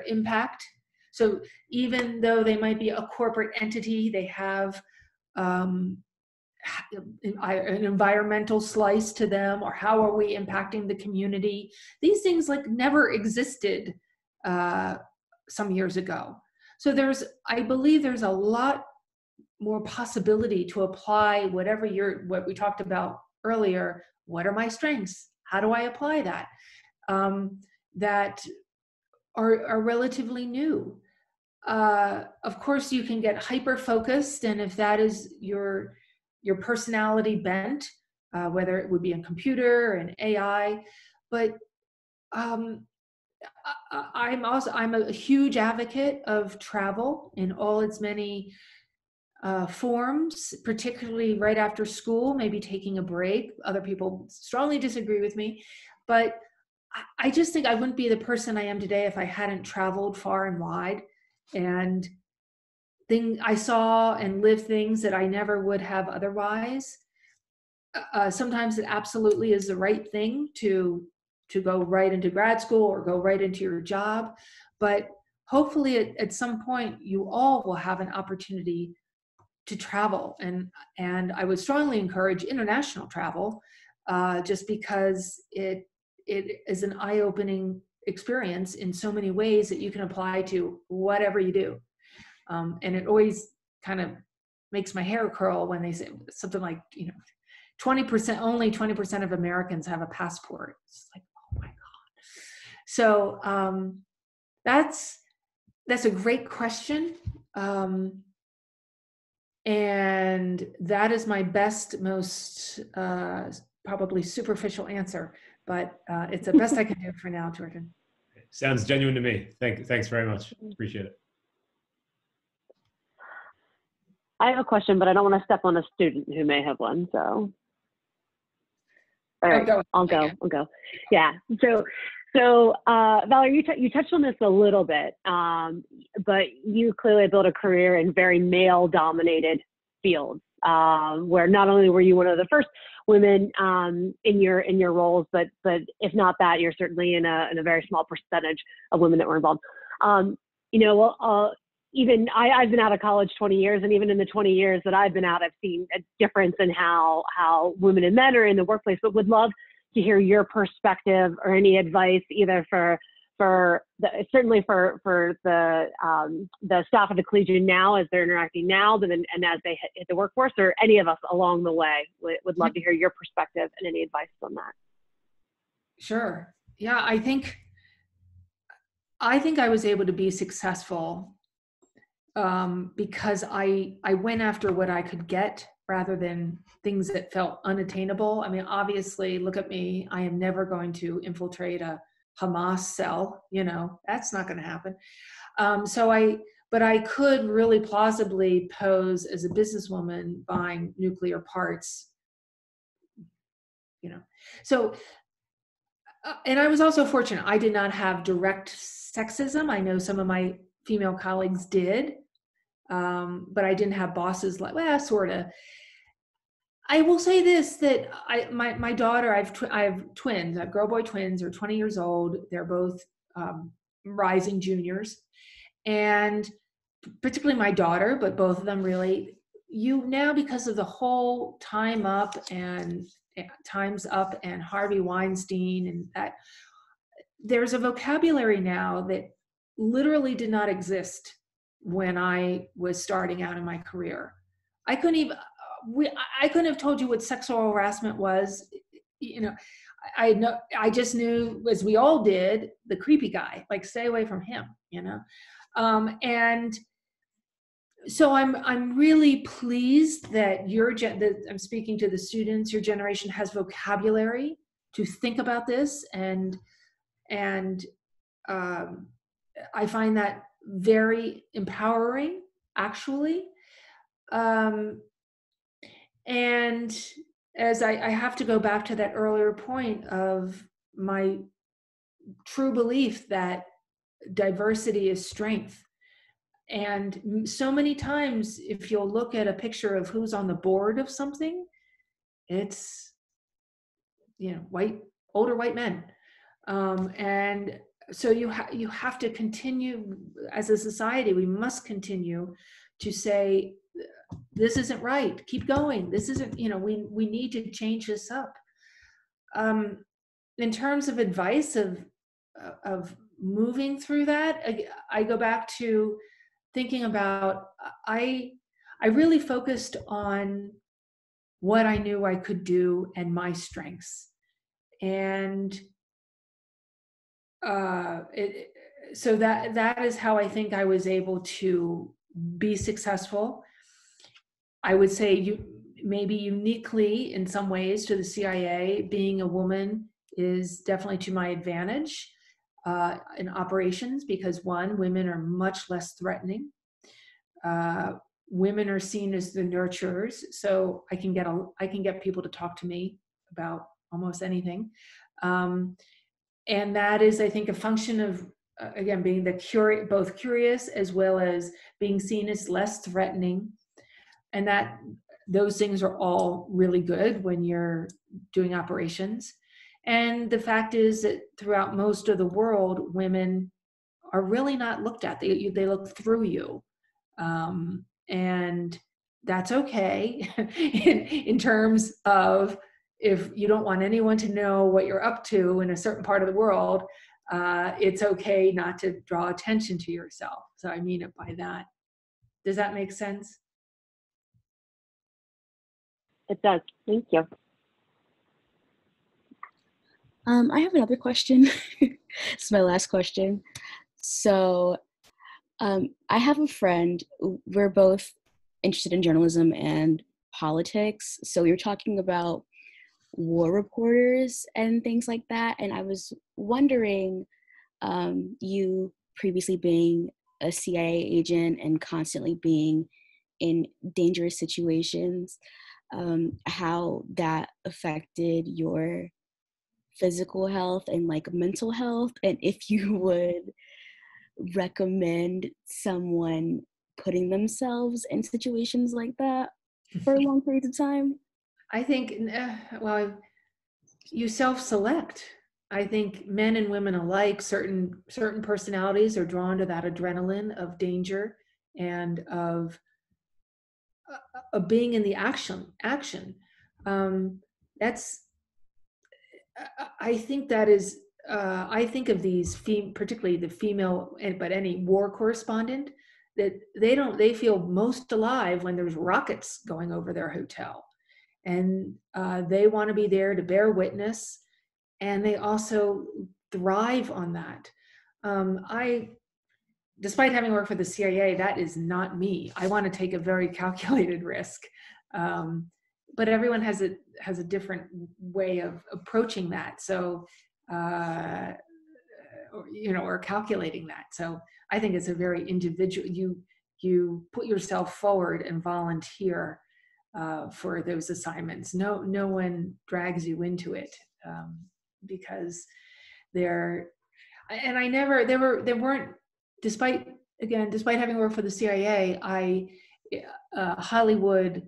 impact. So even though they might be a corporate entity, they have an environmental slice to them, or how are we impacting the community? These things never existed some years ago. So I believe there's a lot more possibility to apply what we talked about earlier. What are my strengths? How do I apply that? That are relatively new. Of course, you can get hyper-focused, and if that is your personality bent, whether it would be in computer and AI, but I'm a huge advocate of travel in all its many forms, particularly right after school, maybe taking a break. Other people strongly disagree with me, but I just think I wouldn't be the person I am today if I hadn't traveled far and wide, and I saw and lived things that I never would have otherwise. Sometimes it absolutely is the right thing to go right into grad school or go right into your job, but hopefully at some point you all will have an opportunity to travel, and I would strongly encourage international travel, just because it is an eye-opening experience in so many ways that you can apply to whatever you do. And it always kind of makes my hair curl when they say something like, only 20% of Americans have a passport. It's like, oh my God. So that's a great question. And that is my best, most probably superficial answer, but it's the best I can do for now, Jordan. Sounds genuine to me. Thanks very much. Appreciate it. I have a question, but I don't want to step on a student who may have one. So, all right, I'll go. Yeah. So Valerie, you touched on this a little bit, but you clearly built a career in very male-dominated fields, where not only were you one of the first women in your roles, but if not that, you're certainly in a very small percentage of women that were involved. Even I've been out of college 20 years, and even in the 20 years that I've been out, I've seen a difference in how women and men are in the workplace, but would love to hear your perspective or any advice, either certainly for the staff of the Collegian now as they're interacting now, but then and as they hit the workforce, or any of us along the way. Would love to hear your perspective and any advice on that. Sure. Yeah, I think I was able to be successful because I went after what I could get rather than things that felt unattainable. I mean, obviously, look at me. I am never going to infiltrate a Hamas cell. That's not going to happen. But I could really plausibly pose as a businesswoman buying nuclear parts. So. And I was also fortunate. I did not have direct sexism. I know some of my female colleagues did, but I didn't have bosses like, well, sort of. I will say this, that my daughter, I have twins. I have girl boy twins. They're 20 years old. They're both rising juniors. And particularly my daughter, but both of them really, now because of the whole Time's Up and Harvey Weinstein, and that there's a vocabulary now that literally did not exist when I was starting out in my career. I couldn't have told you what sexual harassment was. I just knew, as we all did, the creepy guy, like stay away from him, and so I'm really pleased that I'm speaking to the students. Your generation has vocabulary to think about this, and I find that very empowering, actually. And as I have to go back to that earlier point of my true belief that diversity is strength. And so many times, if you'll look at a picture of who's on the board of something, it's, older white men. And so you have to continue, as a society, we must continue to say, this isn't right, keep going. This isn't, we need to change this up. In terms of advice of moving through that, I go back to thinking about, I really focused on what I knew I could do and my strengths. And so that is how I think I was able to be successful. I would say maybe uniquely in some ways to the CIA, being a woman is definitely to my advantage in operations, because one, women are much less threatening. Women are seen as the nurturers, so I can get people to talk to me about almost anything. And that is, I think, a function of, again, being both curious as well as being seen as less threatening. And that those things are all really good when you're doing operations. And the fact is that throughout most of the world, women are really not looked at. They look through you. And that's okay in terms of, if you don't want anyone to know what you're up to in a certain part of the world, it's okay not to draw attention to yourself. So I mean it by that. Does that make sense? It does. Thank you. I have another question. It's my last question. So I have a friend. We're both interested in journalism and politics. So we were talking about war reporters and things like that. And I was wondering, you previously being a CIA agent and constantly being in dangerous situations, how that affected your physical health and like mental health, and if you would recommend someone putting themselves in situations like that for long periods of time. I think, well, you self-select. I think men and women alike, certain personalities are drawn to that adrenaline of danger and of being in the action. I think that is, I think of these, particularly the female, but any war correspondent, that they feel most alive when there's rockets going over their hotel. And they want to be there to bear witness and they also thrive on that. Despite having worked for the CIA, that is not me. I want to take a very calculated risk. But everyone has a different way of approaching that. So, or calculating that. So I think it's a very individual, you put yourself forward and volunteer for those assignments. No one drags you into it, because there weren't, despite having worked for the CIA, Hollywood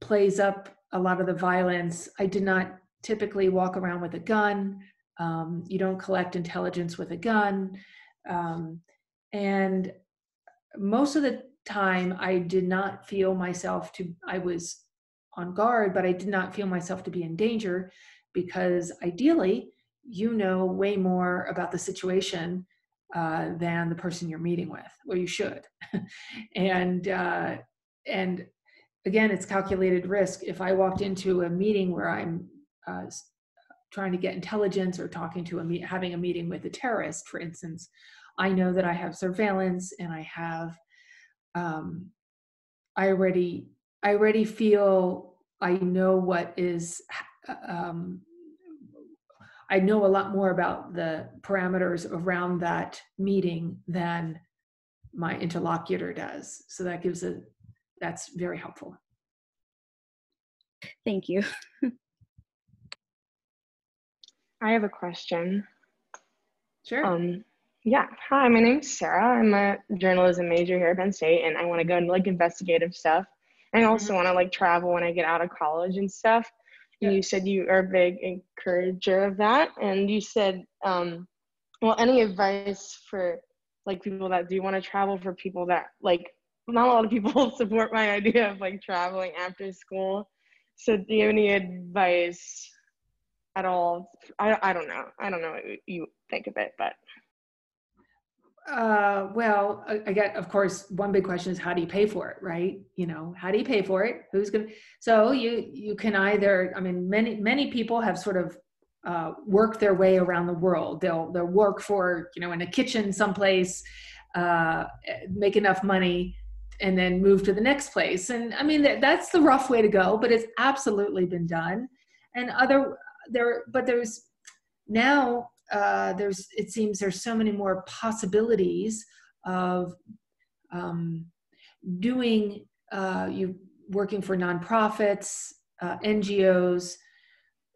plays up a lot of the violence. I did not typically walk around with a gun. You don't collect intelligence with a gun. And most of the time I did not feel myself I was on guard, but I did not feel myself to be in danger, because ideally, you know way more about the situation than the person you're meeting with, or you should. and again, it's calculated risk. If I walked into a meeting where I'm trying to get intelligence, or having a meeting with a terrorist, for instance, I know that I have surveillance, and I have, I already feel I know what is, I know a lot more about the parameters around that meeting than my interlocutor does. So that's very helpful. Thank you. I have a question. Sure. Yeah. Hi, my name's Sarah. I'm a journalism major here at Penn State, and I want to go into like investigative stuff. And I also want to like travel when I get out of college and stuff. And you said you are a big encourager of that. And you said, well, any advice for like people that do want to travel, for people that like, not a lot of people support my idea of like traveling after school. So do you have any advice at all? I don't know. I don't know what you think of it, but. Well, again, of course, one big question is, how do you pay for it, right? How do you pay for it? Who's going to, so you can either, many people have sort of worked their way around the world. They'll work for, in a kitchen someplace, make enough money, and then move to the next place. And that's the rough way to go, but it's absolutely been done. And it seems there's so many more possibilities of working for nonprofits, NGOs,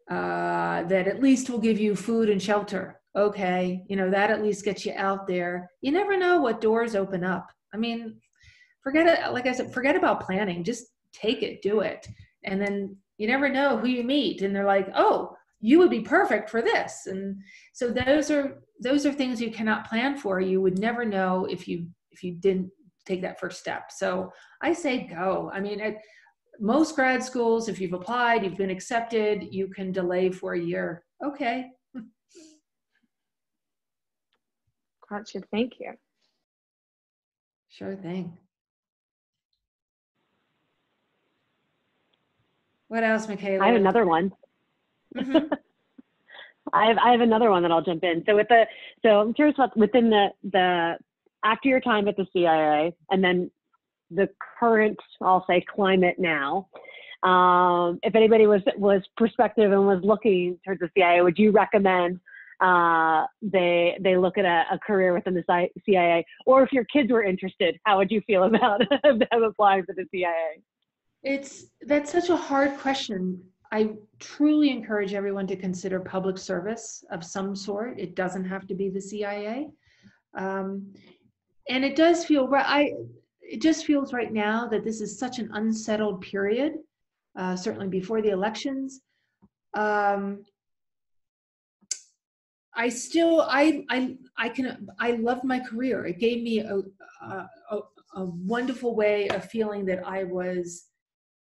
that at least will give you food and shelter. Okay, that at least gets you out there. You never know what doors open up. Forget it. Like I said, forget about planning. Just take it, do it. And then you never know who you meet. And they're like, oh, you would be perfect for this. And so those are things you cannot plan for. You would never know if you didn't take that first step. So I say go. At most grad schools, if you've applied, you've been accepted, you can delay for a year. Okay. Gotcha. Thank you. Sure thing. What else, Michaela? I have another one. Mm-hmm. I have another one that I'll jump in. So I'm curious about within the after your time at the CIA, and then the current, I'll say, climate now. If anybody was prospective and was looking towards the CIA, would you recommend they look at a career within the CIA? Or if your kids were interested, how would you feel about them applying for the CIA? That's such a hard question. I truly encourage everyone to consider public service of some sort. It doesn't have to be the CIA. And it does feel it just feels right now that this is such an unsettled period, certainly before the elections. I loved my career. It gave me a wonderful way of feeling that I was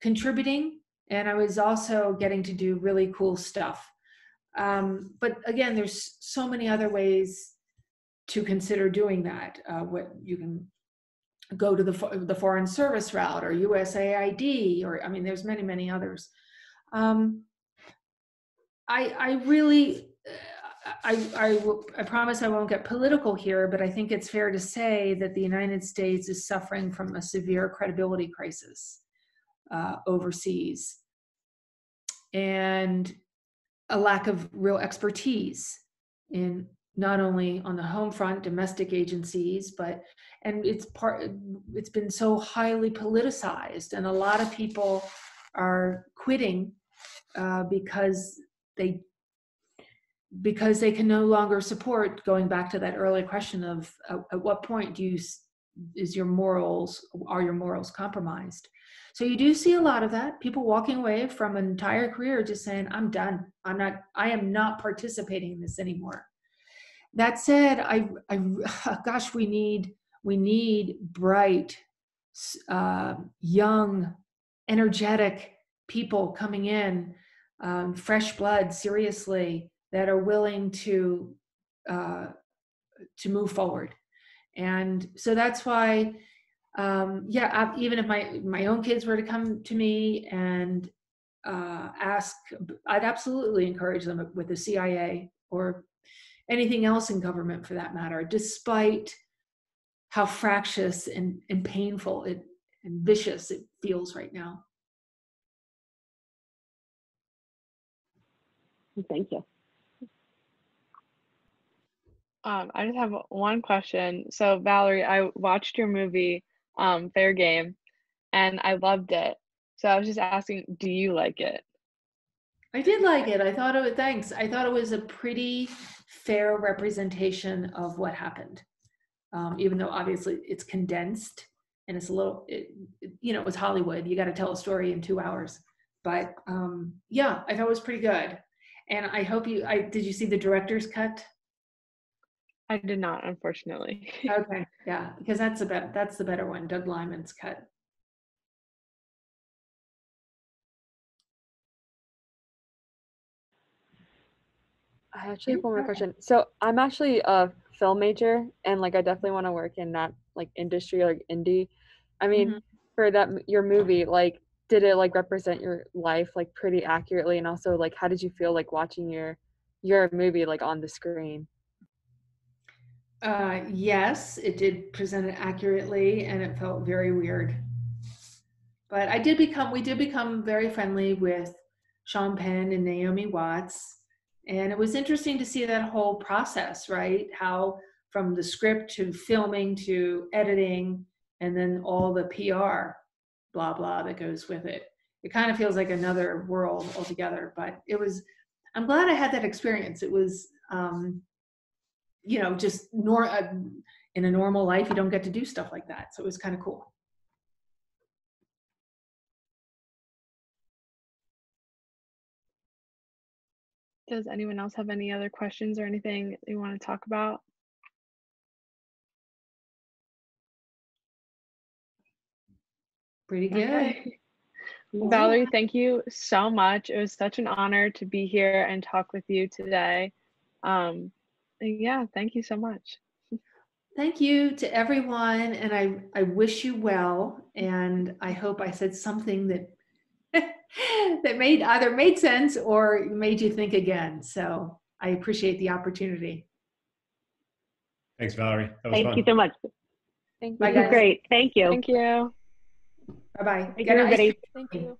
contributing, and I was also getting to do really cool stuff. But again, there's so many other ways to consider doing that. What you can go to the Foreign Service route, or USAID, or there's many others. I really, I promise I won't get political here, but I think it's fair to say that the United States is suffering from a severe credibility crisis overseas, and a lack of real expertise in not only on the home front, domestic agencies, and it's been so highly politicized, and a lot of people are quitting because they can no longer support, going back to that earlier question of at what point are your morals compromised? So you do see a lot of that, people walking away from an entire career just saying, I'm done. I am not participating in this anymore. That said, gosh, we need bright, young, energetic people coming in, fresh blood, seriously, that are willing to move forward. And so that's why, even if my own kids were to come to me and ask, I'd absolutely encourage them with the CIA or anything else in government for that matter, despite how fractious and painful and vicious it feels right now. Thank you. I just have one question. So Valerie, I watched your movie, Fair Game, and I loved it. So I was just asking, do you like it? I did like it. Thanks. I thought it was a pretty fair representation of what happened. Even though obviously it's condensed and it's it was Hollywood. You got to tell a story in 2 hours. But I thought it was pretty good. And I hope did you see the director's cut? I did not, unfortunately. Okay, yeah, because that's the better one, Doug Liman's cut. I actually have one more question. So I'm actually a film major, and like I definitely want to work in that like industry, like indie. I mean, for your movie, like, did it like represent your life like pretty accurately? And also, like, how did you feel like watching your movie like on the screen? Yes, it did present it accurately, and it felt very weird. But we did become very friendly with Sean Penn and Naomi Watts. And it was interesting to see that whole process, right? How from the script to filming to editing, and then all the PR, blah, blah, that goes with it. It kind of feels like another world altogether, but I'm glad I had that experience. It was, just in a normal life, you don't get to do stuff like that. So it was kind of cool. Does anyone else have any other questions or anything you want to talk about? Pretty good. Okay. Valerie, thank you so much. It was such an honor to be here and talk with you today. Yeah, thank you so much. Thank you to everyone, and I wish you well, and I hope I said something that that either made sense or made you think again. So I appreciate the opportunity. Thanks, Valerie. That was fun. Thank you so much. Thank This you. is great. Thank you. Thank you. Bye-bye. Thank you, everybody. Thank you.